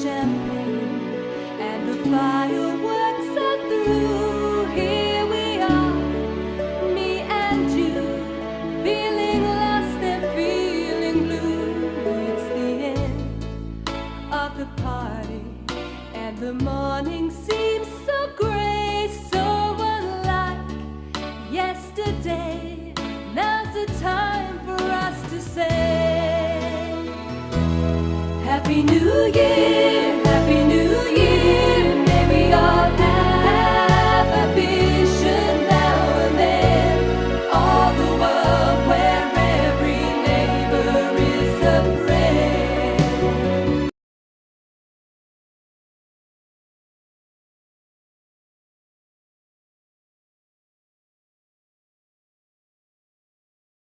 champagne and the fireworks are through. Here we are, me and you, feeling lost and feeling blue. It's the end of the party and the morning seems so gray, so unlike yesterday. Now's the time for us to say Happy New Year.